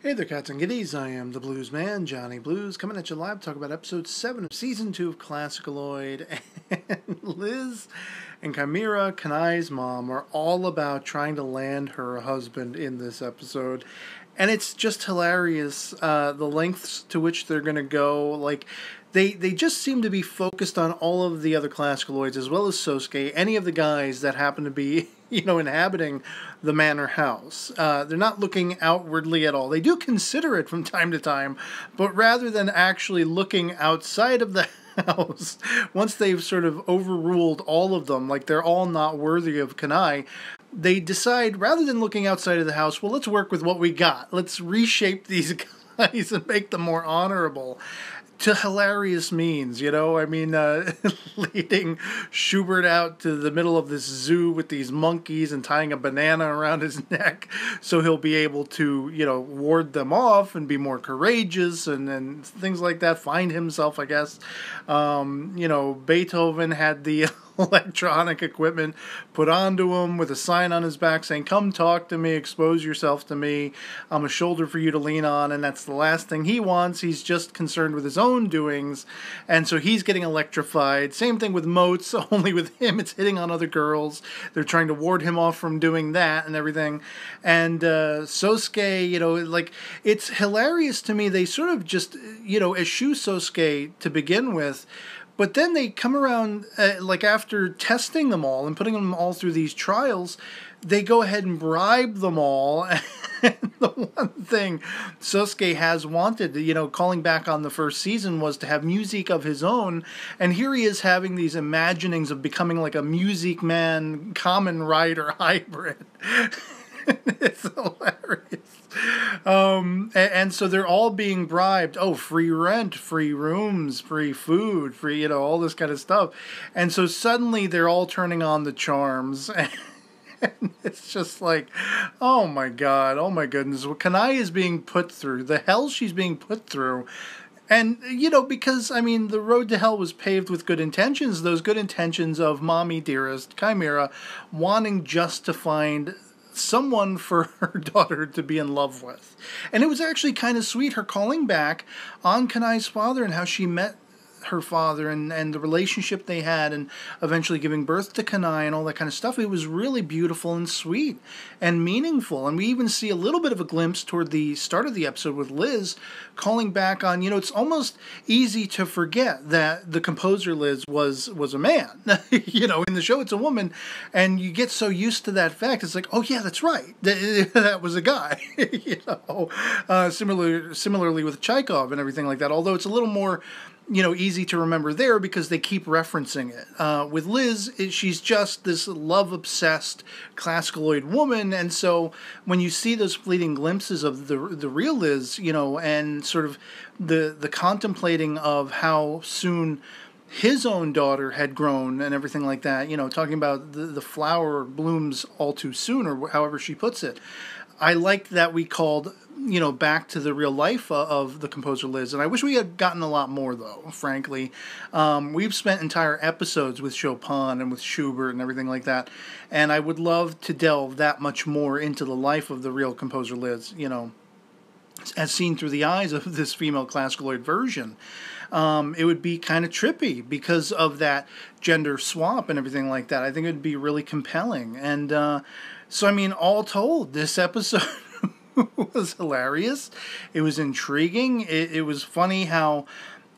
Hey there, cats and kitties. I am the Blues Man, Johnny Blues, coming at you live to talk about episode 7 of season 2 of ClassicaLoid. And Liz and Chimera, Kanai's mom, are all about trying to land her husband in this episode. And it's just hilarious, the lengths to which they're going to go. Like, they just seem to be focused on all of the other ClassicaLoids, as well as Sosuke, any of the guys that happen to be, inhabiting the manor house. They're not looking outwardly at all. They do consider it from time to time, but rather than actually looking outside of the house, once they've sort of overruled all of them, like they're all not worthy of Kanai, they decide, rather than looking outside of the house, well, let's work with what we got. Let's reshape these guys and make them more honorable. To hilarious means, leading Schubert out to the middle of this zoo with these monkeys and tying a banana around his neck so he'll be able to, ward them off and be more courageous and things like that, find himself, I guess. Beethoven had the electronic equipment put onto him with a sign on his back saying, "Come talk to me, expose yourself to me, I'm a shoulder for you to lean on," and that's the last thing he wants. He's just concerned with his own doings, and so he's getting electrified. Same thing with Motes, only with him it's hitting on other girls. They're trying to ward him off from doing that and everything. And Sosuke, it's hilarious to me. They sort of just, eschew Sosuke to begin with. But then they come around, after testing them all and putting them all through these trials, they go ahead and bribe them all. And the one thing Sosuke has wanted, calling back on the first season, was to have music of his own. And here he is having these imaginings of becoming like a Music Man, Kamen Rider hybrid. It's hilarious. And so they're all being bribed. Oh, free rent, free rooms, free food, free, all this kind of stuff. And so suddenly they're all turning on the charms. And it's just like, oh my God, oh my goodness. What Kanai is being put through, the hell she's being put through. And, because, the road to hell was paved with good intentions. Those good intentions of Mommy Dearest, Chimera, wanting just to find someone for her daughter to be in love with. And it was actually kind of sweet, her calling back on Kanai's father and how she met her father and the relationship they had, and eventually giving birth to Kanai and all that kind of stuff. It was really beautiful and sweet and meaningful. And we even see a little bit of a glimpse toward the start of the episode with Liz calling back on, it's almost easy to forget that the composer Liz was a man. In the show it's a woman, and you get so used to that fact. It's like, oh yeah, that's right. That was a guy. Similarly with Chekhov and everything like that, although it's a little more easy to remember there because they keep referencing it. With Liz, she's just this love-obsessed ClassicaLoid woman, and so when you see those fleeting glimpses of the real Liz, and sort of the contemplating of how soon his own daughter had grown and everything like that, talking about the flower blooms all too soon, or however she puts it. I like that we called, back to the real life of the composer Liz. And I wish we had gotten a lot more, though, frankly. We've spent entire episodes with Chopin and with Schubert and everything like that. And I would love to delve that much more into the life of the real composer Liz, as seen through the eyes of this female ClassicaLoid version. It would be kind of trippy because of that gender swap and everything like that. I think it would be really compelling. And all told, this episode was hilarious. It was intriguing. It was funny how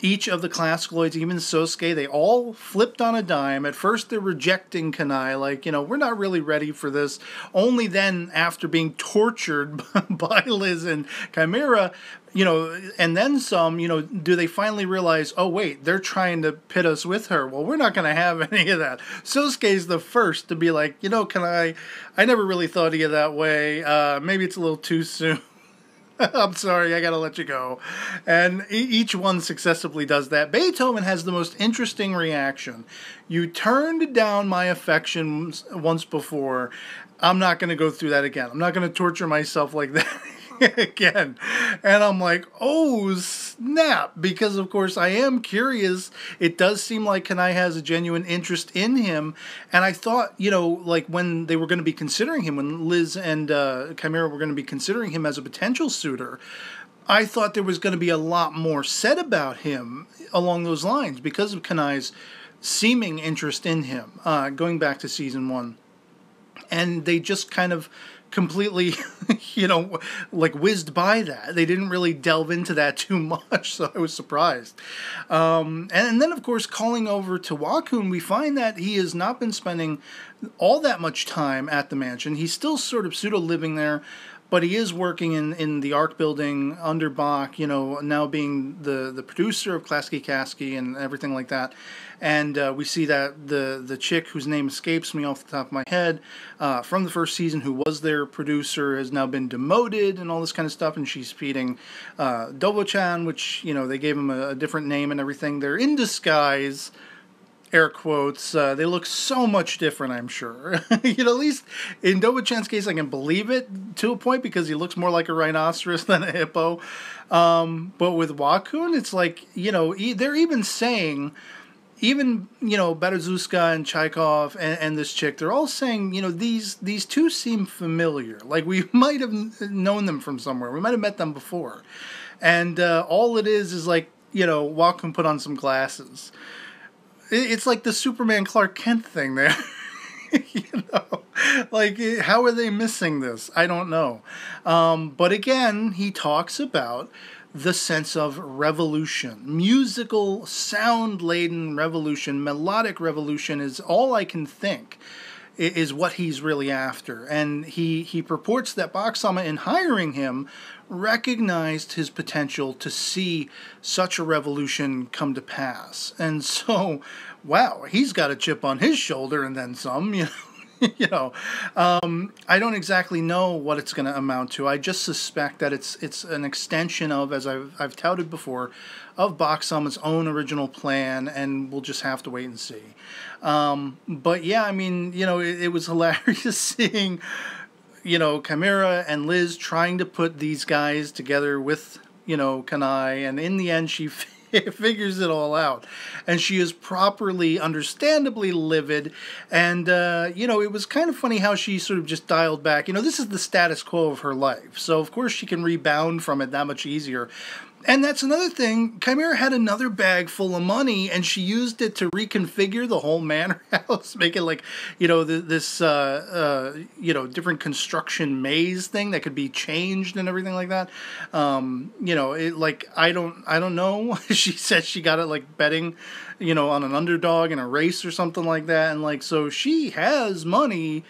each of the ClassicaLoids, even Sosuke, they all flipped on a dime. At first, they're rejecting Kanai, we're not really ready for this. Only then, after being tortured by Liz and Chimera, and then some, do they finally realize, oh, wait, they're trying to pit us with her. Well, we're not going to have any of that. Sosuke's the first to be like, Kanai, I never really thought of you that way. Maybe it's a little too soon. I'm sorry, I gotta let you go. And each one successively does that. Beethoven has the most interesting reaction. You turned down my affections once before. I'm not gonna go through that again. I'm not gonna torture myself like that again. And I'm like, oh, snap, because of course I am curious. It does seem like Kanai has a genuine interest in him, and I thought, like when they were going to be considering him, when Liz and Chimera were going to be considering him as a potential suitor, I thought there was going to be a lot more said about him along those lines because of Kanai's seeming interest in him, going back to season 1. And they just kind of completely, like whizzed by that. They didn't really delve into that too much, so I was surprised. And then, of course, calling over to Wa-kun, we find that he has not been spending all that much time at the mansion. He's still sort of pseudo-living there, but he is working in the ARC building under Bach, now being the producer of Classicaski and everything like that. And we see that the chick whose name escapes me off the top of my head from the first season, who was their producer, has now been demoted and all this kind of stuff. And she's feeding Dobo-chan, which, they gave him a different name and everything. They're in disguise. Air quotes. They look so much different, I'm sure. At least in Dobo-chan's case, I can believe it to a point because he looks more like a rhinoceros than a hippo. But with Wa-kun, it's like, they're even saying, Berezovska and Chaikov and this chick, they're all saying, these two seem familiar. Like we might have known them from somewhere. We might have met them before. And all it is like, Wa-kun put on some glasses. It's like the Superman Clark Kent thing there. Like, how are they missing this? I don't know. But again, he talks about the sense of revolution. Musical, sound-laden revolution, melodic revolution is all I can think is what he's really after. And he purports that Bach-sama, in hiring him, recognized his potential to see such a revolution come to pass. And so, wow, he's got a chip on his shoulder and then some, I don't exactly know what it's going to amount to. I just suspect that it's an extension of, as I've touted before, of Bach-sama's own original plan, and we'll just have to wait and see. But yeah, it was hilarious seeing, Chimera and Liz trying to put these guys together with, Kanai, and in the end she figures it all out. And she is properly, understandably livid. And, it was kind of funny how she sort of just dialed back. This is the status quo of her life. So, of course, she can rebound from it that much easier. And that's another thing. Chimera had another bag full of money, and she used it to reconfigure the whole manor house, make it like, this different construction maze thing that could be changed and everything like that. I don't know. She said she got it like betting, on an underdog in a race or something like that, and so she has money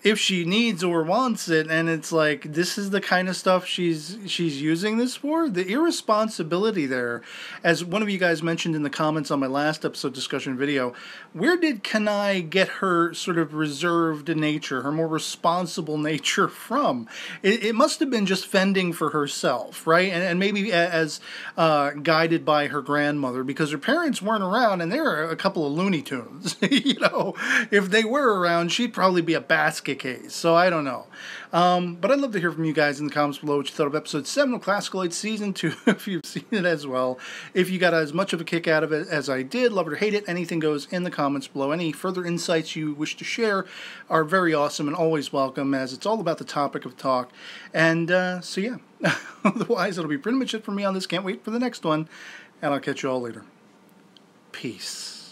if she needs or wants it, and it's like, this is the kind of stuff she's using this for. The irresponsibility there, as one of you guys mentioned in the comments on my last episode discussion video, where did Kanai get her sort of reserved nature, her more responsible nature from? It must have been just fending for herself, right? And maybe as guided by her grandmother, because her parents weren't around, and they were a couple of Looney Tunes. If they were around, she'd probably be a basket case, so I don't know. But I'd love to hear from you guys in the comments below what you thought of episode 7 of ClassicaLoid Season 2, if you've seen it as well. If you got as much of a kick out of it as I did, love it or hate it, anything goes in the comments below. Any further insights you wish to share are very awesome and always welcome, as it's all about the topic of talk. And so yeah, otherwise it'll be pretty much it for me on this. Can't wait for the next one, and I'll catch you all later. Peace.